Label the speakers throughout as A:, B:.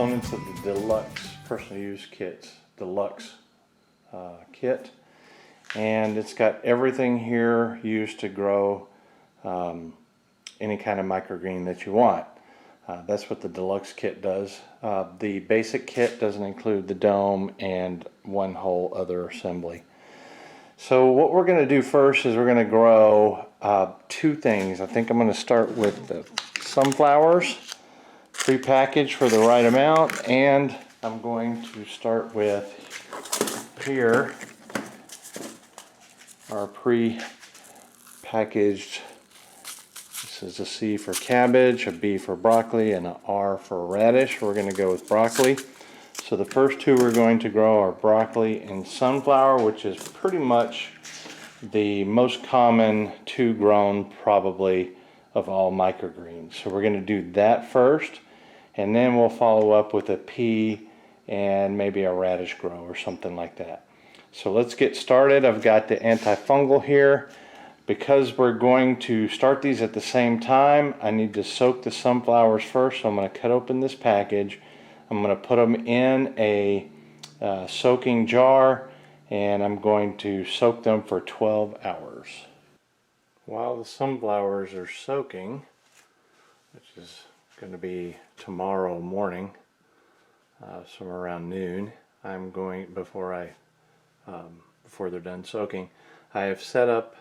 A: components of the deluxe personal use kits, deluxe kit, and it's got everything here used to grow any kind of microgreen that you want. That's what the deluxe kit does. The basic kit doesn't include the dome and one whole other assembly. So what we're going to do first is we're going to grow two things. I think I'm going to start with the sunflowers, pre-packaged for the right amount, and I'm going to start with here our pre-packaged. This is a C for cabbage, a B for broccoli, and an R for radish. We're going to go with broccoli. So the first two we're going to grow are broccoli and sunflower, which is pretty much the most common two grown probably of all microgreens. So we're going to do that first, and then we'll follow up with a pea and maybe a radish grow or something like that. So let's get started. I've got the antifungal here. Because we're going to start these at the same time, I need to soak the sunflowers first. So I'm going to cut open this package. I'm going to put them in a soaking jar, and I'm going to soak them for 12 hours. While the sunflowers are soaking, which is going to be tomorrow morning, somewhere around noon, I'm going before they're done soaking, I have set up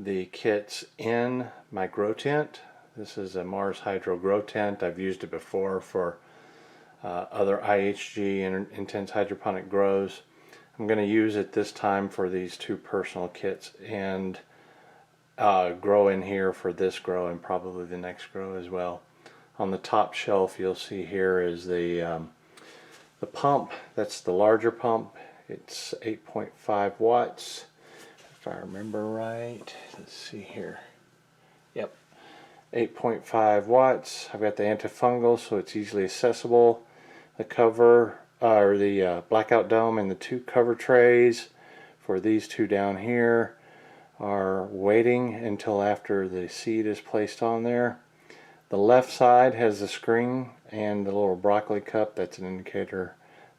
A: the kits in my grow tent. This is a Mars Hydro grow tent. I've used it before for other IHG and intense hydroponic grows. I'm going to use it this time for these two personal kits and grow in here for this grow and probably the next grow as well. On the top shelf you'll see here is the pump. That's the larger pump. It's 8.5 watts. If I remember right, let's see here. Yep, 8.5 watts. I've got the antifungal, so it's easily accessible. The cover, or the blackout dome, and the two cover trays for these two down here are waiting until after the seed is placed on there. The left side has the screen and the little broccoli cup. That's an indicator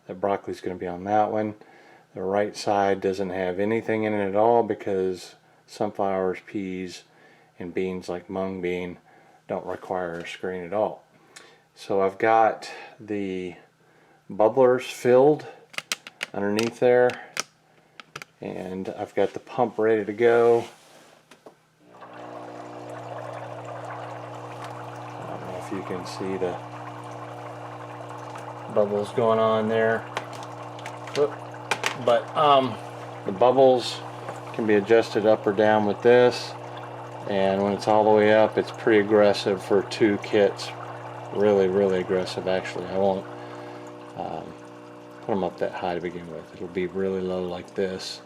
A: that broccoli is going to be on that one. The right side doesn't have anything in it at all because sunflowers, peas, and beans like mung bean don't require a screen at all. So I've got the bubblers filled underneath there, and I've got the pump ready to go. I don't know if you can see the bubbles going on there. Whoop. But the bubbles can be adjusted up or down with this, and when it's all the way up, it's pretty aggressive for two kits. Really aggressive actually. I won't put them up that high to begin with. It'll be really low like this.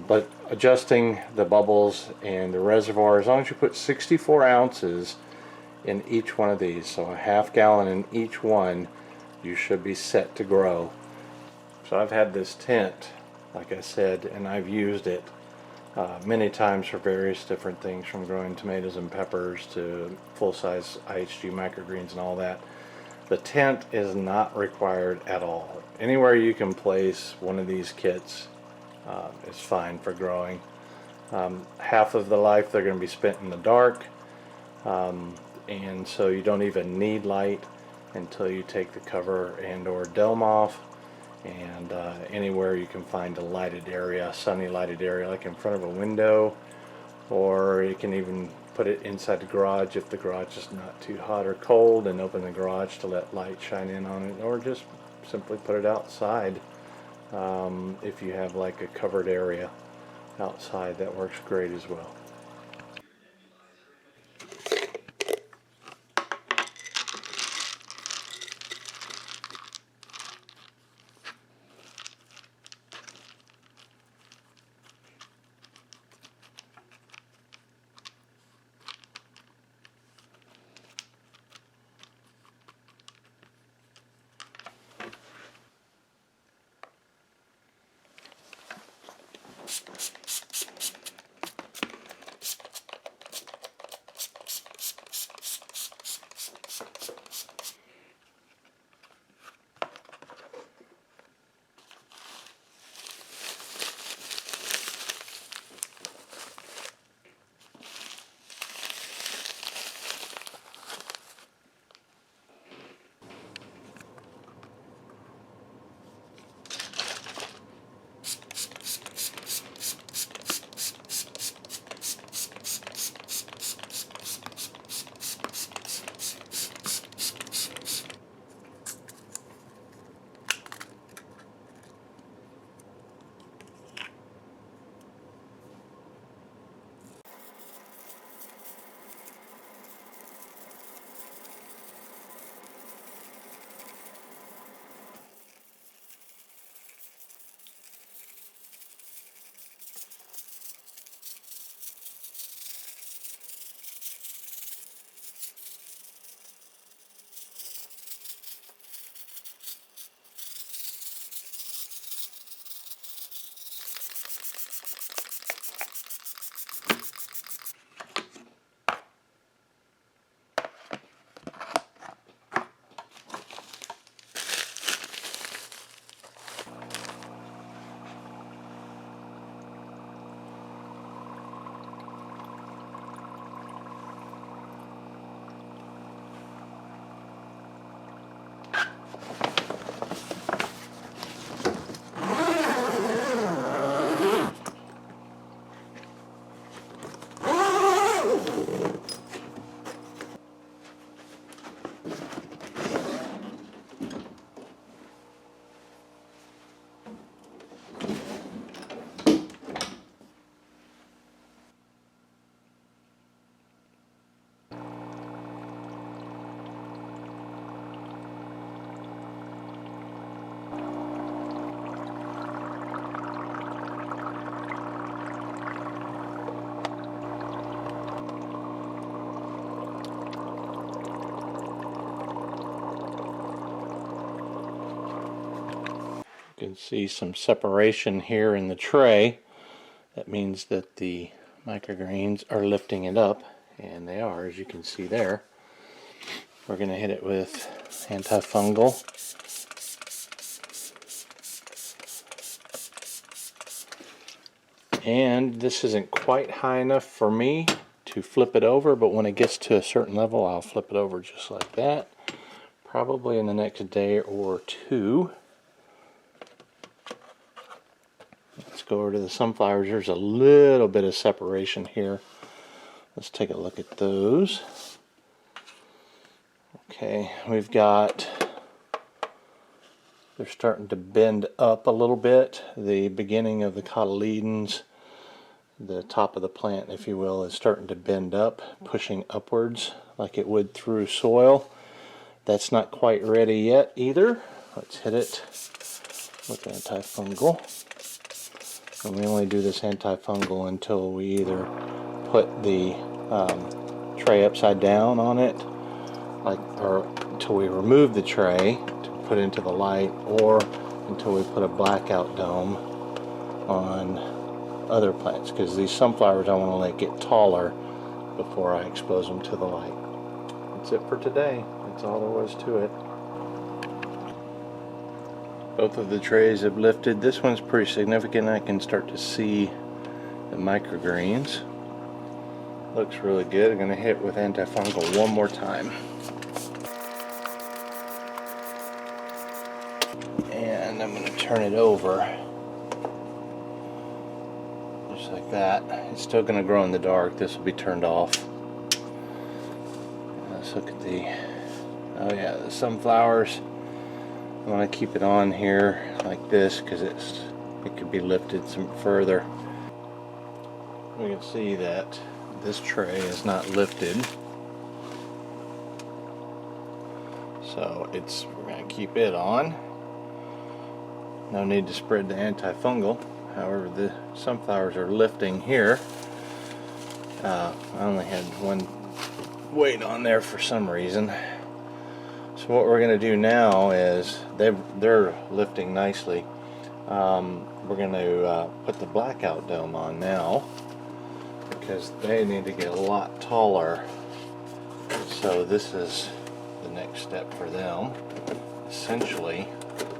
A: But adjusting the bubbles and the reservoir, as long as you put 64 ounces in each one of these, so a half gallon in each one, you should be set to grow. So I've had this tent, like I said, and I've used it many times for various different things, from growing tomatoes and peppers to full-size IHG microgreens and all that. The tent is not required at all. Anywhere you can place one of these kits is fine for growing. Half of the life they're going to be spent in the dark, and so you don't even need light until you take the cover and or dome off. And anywhere you can find a lighted area, sunny lighted area, like in front of a window, or you can even put it inside the garage if the garage is not too hot or cold, and open the garage to let light shine in on it, or just simply put it outside. If you have like a covered area outside, that works great as well. can see some separation here in the tray. That means that the microgreens are lifting it up, and they are, as you can see there. We're going to hit it with antifungal. And this isn't quite high enough for me to flip it over, but when it gets to a certain level, I'll flip it over just like that. Probably in the next day or two. Let's go over to the sunflowers. There's a little bit of separation here. Let's take a look at those. Okay, we've got, they're starting to bend up a little bit. The beginning of the cotyledons, the top of the plant, if you will, is starting to bend up, pushing upwards like it would through soil. That's not quite ready yet either. Let's hit it with antifungal. And we only do this antifungal until we either put the tray upside down on it, or until we remove the tray to put into the light, or until we put a blackout dome on other plants, because these sunflowers I want to let get taller before I expose them to the light. That's it for today. That's all there was to it. Both of the trays have lifted. This one's pretty significant. I can start to see the microgreens. Looks really good. I'm going to hit with antifungal one more time. And I'm going to turn it over. Just like that. It's still going to grow in the dark. This will be turned off. Let's look at the, oh yeah, the sunflowers. I want to keep it on here like this because it could be lifted some further. We can see that this tray is not lifted. So we're going to keep it on. No need to spread the antifungal. However, the sunflowers are lifting here. I only had one weight on there for some reason. So what we're going to do now is they're lifting nicely. We're going to put the blackout dome on now because they need to get a lot taller. So this is the next step for them. Essentially,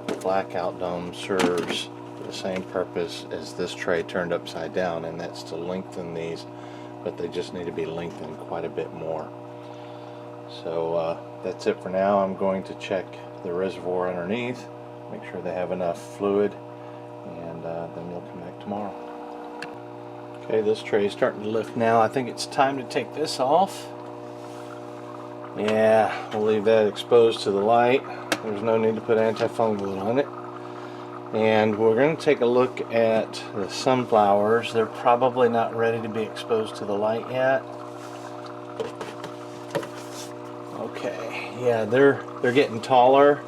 A: the blackout dome serves the same purpose as this tray turned upside down, and that's to lengthen these, but they just need to be lengthened quite a bit more. So that's it for now. I'm going to check the reservoir underneath, make sure they have enough fluid, and then we'll come back tomorrow. Okay, this tray is starting to lift now. I think it's time to take this off. Yeah, we'll leave that exposed to the light. There's no need to put antifungal on it. And we're going to take a look at the sunflowers. They're probably not ready to be exposed to the light yet. Okay, yeah, they're getting taller,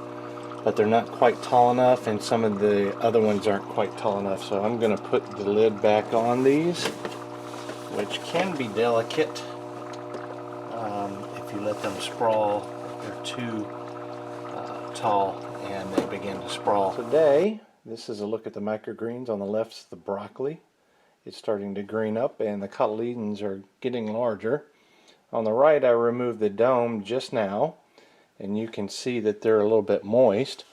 A: but they're not quite tall enough, and some of the other ones aren't quite tall enough. So I'm going to put the lid back on these, which can be delicate if you let them sprawl. If they're too tall and they begin to sprawl. Today, this is a look at the microgreens. On the left is the broccoli. It's starting to green up, and the cotyledons are getting larger. On the right, I removed the dome just now, and you can see that they're a little bit moist,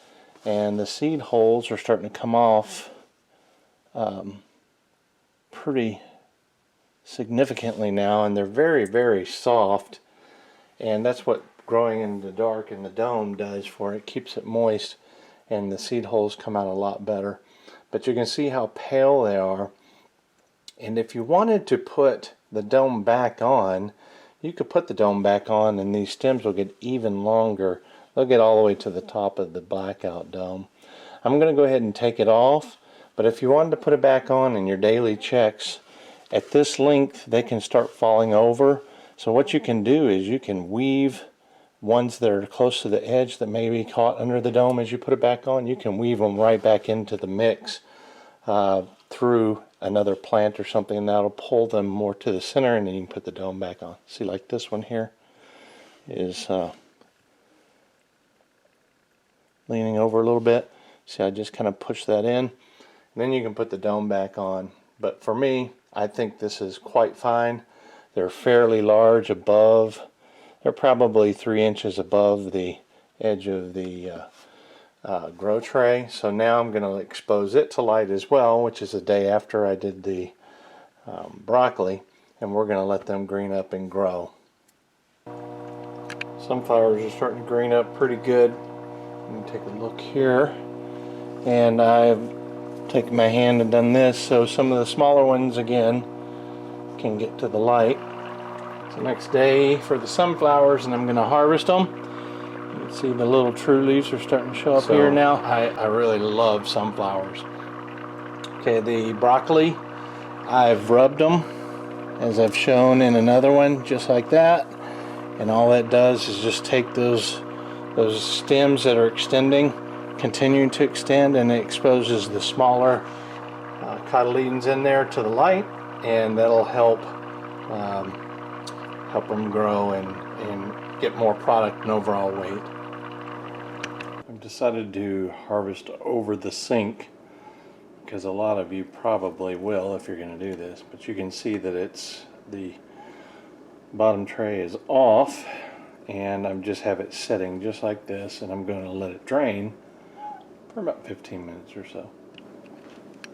A: and the seed holes are starting to come off pretty significantly now, and they're very, very soft, and that's what growing in the dark in the dome does for it. It keeps it moist, and the seed holes come out a lot better. But you can see how pale they are, and if you wanted to put the dome back on, you could put the dome back on, and these stems will get even longer. They'll get all the way to the top of the blackout dome. I'm going to go ahead and take it off, but if you wanted to put it back on in your daily checks, at this length they can start falling over. So what you can do is you can weave ones that are close to the edge that may be caught under the dome as you put it back on. You can weave them right back into the mix through another plant or something, and that'll pull them more to the center, and then you can put the dome back on. See, like this one here is leaning over a little bit. See, I just kind of push that in, and then you can put the dome back on. But for me, I think this is quite fine. They're fairly large above. They're probably 3 inches above the edge of the grow tray. So now I'm going to expose it to light as well, which is a day after I did the broccoli, and we're going to let them green up and grow. Sunflowers are starting to green up pretty good. Let me take a look here, and I've taken my hand and done this so some of the smaller ones again can get to the light. It's the next day for the sunflowers, and I'm going to harvest them. You can see the little true leaves are starting to show up here now. I really love sunflowers. Okay, the broccoli, I've rubbed them as I've shown in another one, just like that. And all that does is just take those stems that are extending, continuing to extend, and it exposes the smaller cotyledons in there to the light, and that'll help them grow and get more product and overall weight. I've decided to harvest over the sink because a lot of you probably will if you're going to do this, but you can see that the bottom tray is off, and I just have it setting just like this, and I'm going to let it drain for about 15 minutes or so.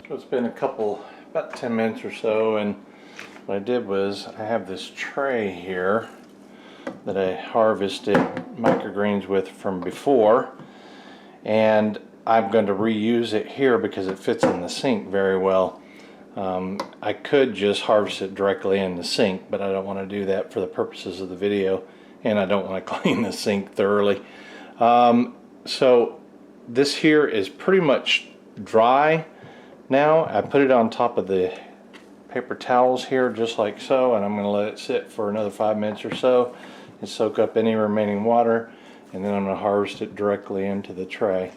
A: So it's been about 10 minutes or so, and what I did was I have this tray here that I harvested microgreens with from before, and I'm going to reuse it here because it fits in the sink very well. I could just harvest it directly in the sink, but I don't want to do that for the purposes of the video, and I don't want to clean the sink thoroughly. So this here is pretty much dry now. I put it on top of the paper towels here just like so, and I'm going to let it sit for another 5 minutes or so and soak up any remaining water, and then I'm going to harvest it directly into the tray.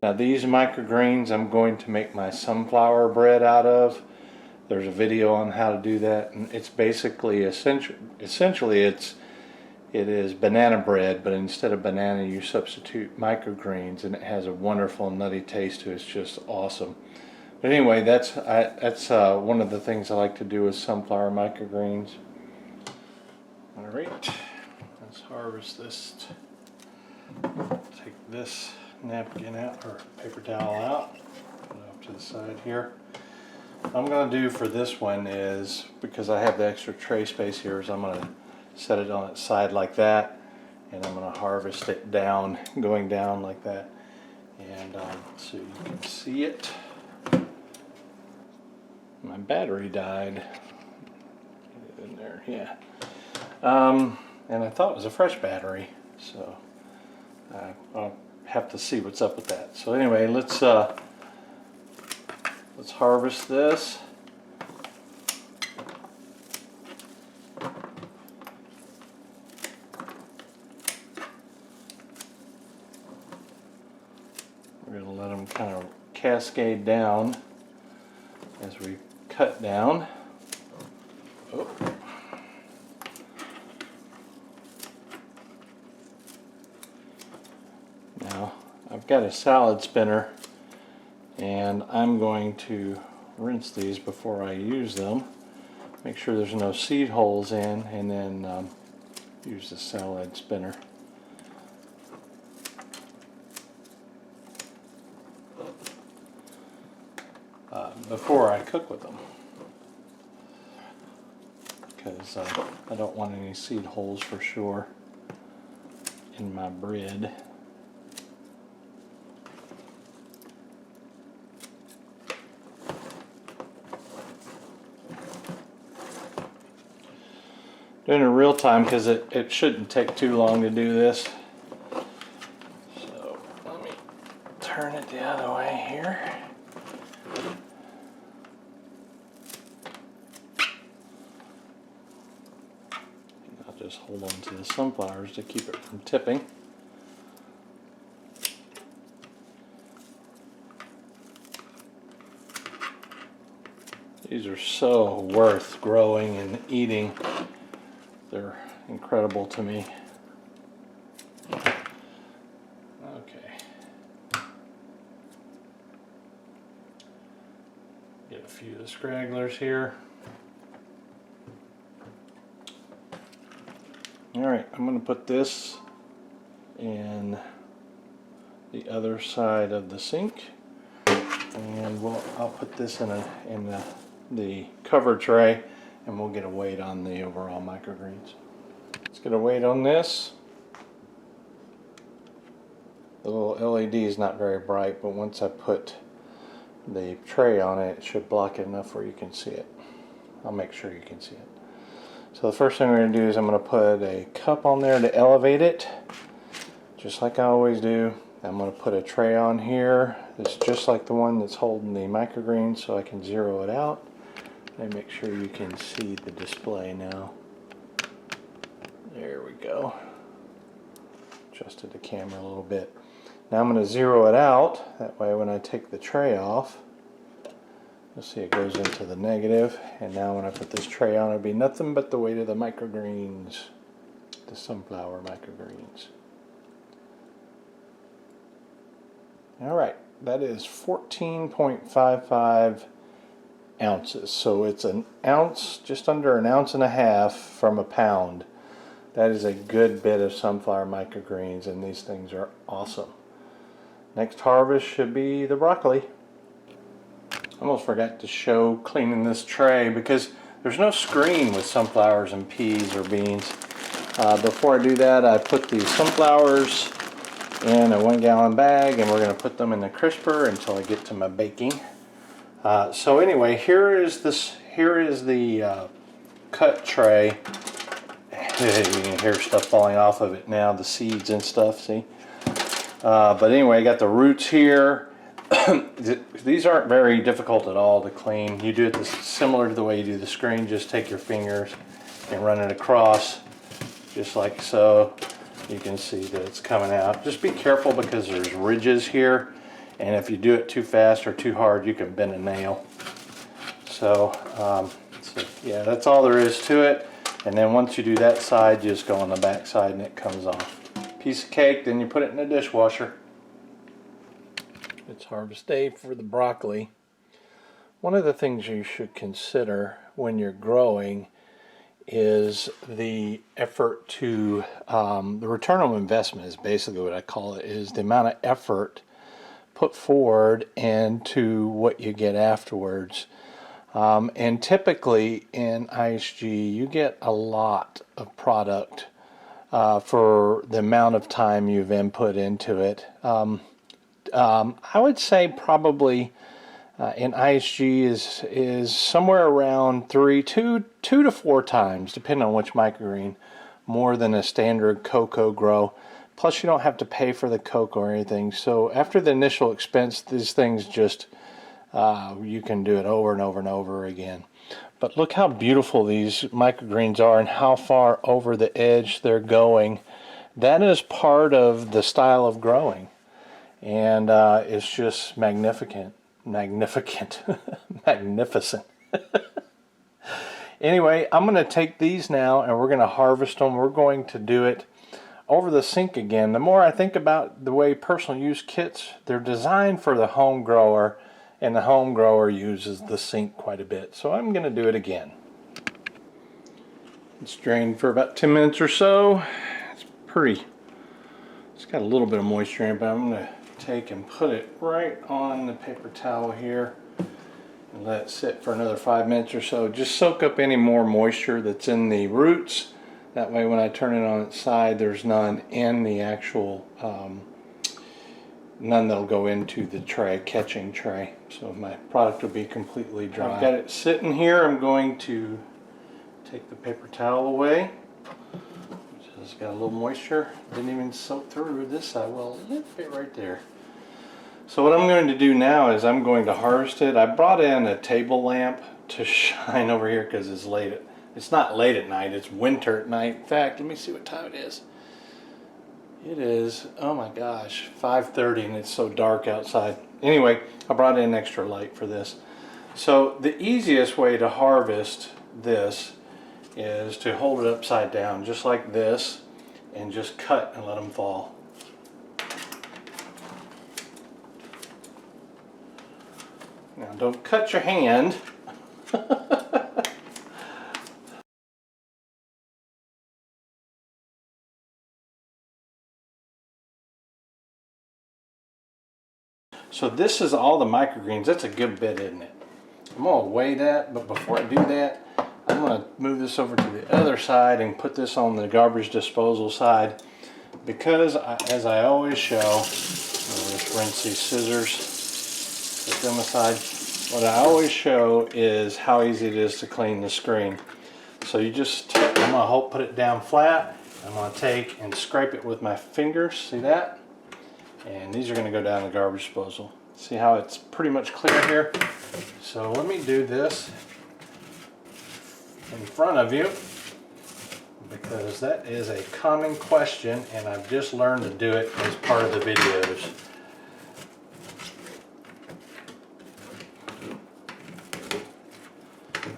A: Now these microgreens I'm going to make my sunflower bread out of. There's a video on how to do that, and it's basically essentially it is banana bread, but instead of banana you substitute microgreens, and it has a wonderful nutty taste to it. It's just awesome. But anyway, that's one of the things I like to do with sunflower microgreens. Alright, let's harvest this. Take this napkin out, or paper towel out, put it off to the side here. What I'm going to do for this one is, because I have the extra tray space here, is I'm going to set it on its side like that, and I'm going to harvest it down, going down like that, and so you can see it. My battery died. Get it in there, yeah. And I thought it was a fresh battery, so I'll have to see what's up with that. So anyway, let's harvest this. We're going to let them kind of cascade down as we cut down. Oh. Now I've got a salad spinner, and I'm going to rinse these before I use them. Make sure there's no seed holes in, and then use the salad spinner. Before I cook with them, because I don't want any seed holes for sure in my bread. Doing it in real time because it shouldn't take too long to do this. So let me turn it the other way here. Just hold on to the sunflowers to keep it from tipping. These are so worth growing and eating. They're incredible to me. Okay. of scragglers here. Alright, I'm going to put this in the other side of the sink, and I'll put this in the cover tray, and we'll get a weight on the overall microgreens. Let's get a weight on this. The little LED is not very bright, but once I put the tray on it, it should block it enough where you can see it. I'll make sure you can see it. So the first thing we're going to do is I'm going to put a cup on there to elevate it, just like I always do. I'm going to put a tray on here. It's just like the one that's holding the microgreens, so I can zero it out. And make sure you can see the display now. There we go. Adjusted the camera a little bit. Now I'm going to zero it out. That way when I take the tray off, you'll see it goes into the negative. And now when I put this tray on, it'll be nothing but the weight of the microgreens, the sunflower microgreens. Alright, that is 14.55 ounces. So it's an ounce, just under an ounce and a half from a pound. That is a good bit of sunflower microgreens, and these things are awesome. Next harvest should be the broccoli. I almost forgot to show cleaning this tray because there's no screen with sunflowers and peas or beans. Before I do that, I put the sunflowers in a 1-gallon bag, and we're going to put them in the crisper until I get to my baking. So anyway, here is the cut tray. You can hear stuff falling off of it now, the seeds and stuff, see? But anyway, I got the roots here. These aren't very difficult at all to clean. You do it similar to the way you do the screen. Just take your fingers and run it across, just like so. You can see that it's coming out. Just be careful because there's ridges here, and if you do it too fast or too hard, you can bend a nail. So yeah, that's all there is to it. And then once you do that side, you just go on the back side and it comes off. Piece of cake, then you put it in the dishwasher. It's harvest day for the broccoli. One of the things you should consider when you're growing is the effort to, the return on investment is basically what I call it, is the amount of effort put forward into what you get afterwards. And typically in ISG you get a lot of product for the amount of time you've input into it. I would say probably in ISG is somewhere around 2 to 4 times, depending on which microgreen, more than a standard coco grow. Plus you don't have to pay for the coco or anything. So after the initial expense, these things just you can do it over and over and over again. But look how beautiful these microgreens are and how far over the edge they're going. That is part of the style of growing, and it's just magnificent. Magnificent. Anyway, I'm going to take these now and we're going to harvest them. We're going to do it over the sink again. The more I think about the way personal use kits, they're designed for the home grower, and the home grower uses the sink quite a bit. So I'm going to do it again. It's drained for about 10 minutes or so. It's got a little bit of moisture in it, but I'm going to take and put it right on the paper towel here and let it sit for another 5 minutes or so. Just soak up any more moisture that's in the roots. That way when I turn it on its side, there's none in the actual none that'll go into the tray, catching tray. So my product will be completely dry. I've got it sitting here. I'm going to take the paper towel away. It's got a little moisture. Didn't even soak through this side. Well, a little bit right there. So what I'm going to do now is I'm going to harvest it. I brought in a table lamp to shine over here because it's late. It's not late at night. It's winter at night. In fact, let me see what time it is. It is, oh my gosh, 5:30 and it's so dark outside. Anyway, I brought in extra light for this. So the easiest way to harvest this is to hold it upside down, just like this, and just cut and let them fall. Now don't cut your hand. So this is all the microgreens. That's a good bit, isn't it? I'm going to weigh that, but before I do that, I'm going to move this over to the other side and put this on the garbage disposal side, because as I always show, I'll just rinse these scissors, put them aside. What I always show is how easy it is to clean the screen. So you just, I'm going to put it down flat. I'm going to take and scrape it with my fingers, see that? And these are going to go down the garbage disposal. See how it's pretty much clear here? So let me do this in front of you, because that is a common question and I've just learned to do it as part of the videos.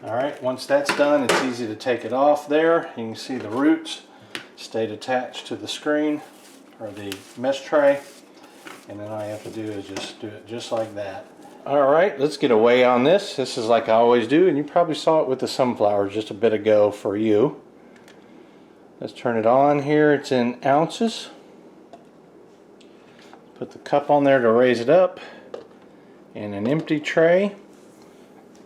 A: Alright, once that's done, it's easy to take it off there. You can see the roots stayed attached to the screen or the mesh tray. And then all I have to do is just do it just like that. Alright, let's get a weigh on this. This is like I always do, and you probably saw it with the sunflowers just a bit ago for you. Let's turn it on here. It's in ounces. Put the cup on there to raise it up. And an empty tray.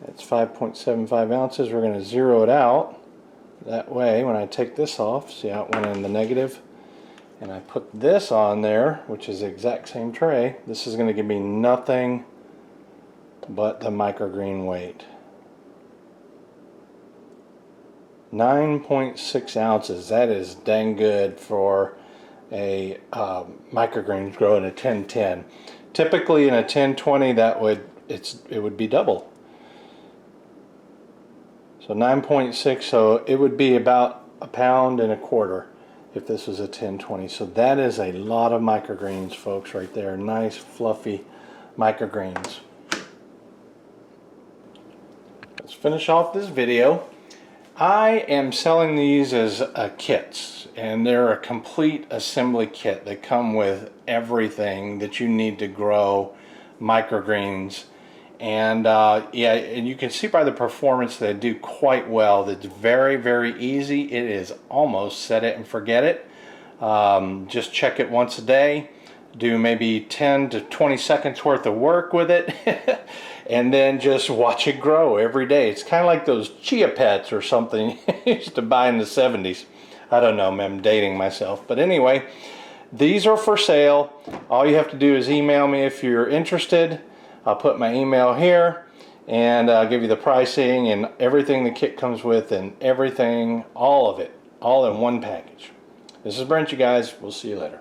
A: That's 5.75 ounces. We're going to zero it out. That way, when I take this off, see how it went in the negative? And I put this on there, which is the exact same tray. This is going to give me nothing but the microgreen weight. 9.6 ounces. That is dang good for a microgreens grow in a 1010. Typically in a 1020 it would be double. So 9.6, so it would be about 1.25 pounds if this was a 1020. So that is a lot of microgreens, folks, right there. Nice fluffy microgreens. Let's finish off this video. I am selling these as kits, and they're a complete assembly kit. They come with everything that you need to grow microgreens. And yeah, and you can see by the performance they do quite well. It's very, very easy. It is almost set it and forget it. Just check it once a day. Do maybe 10 to 20 seconds worth of work with it. And then just watch it grow every day. It's kind of like those chia pets or something you used to buy in the 70s. I don't know, I'm dating myself. But anyway, these are for sale. All you have to do is email me if you're interested. I'll put my email here, and I'll give you the pricing and everything the kit comes with, and everything, all of it, all in one package. This is Brent, you guys. We'll see you later.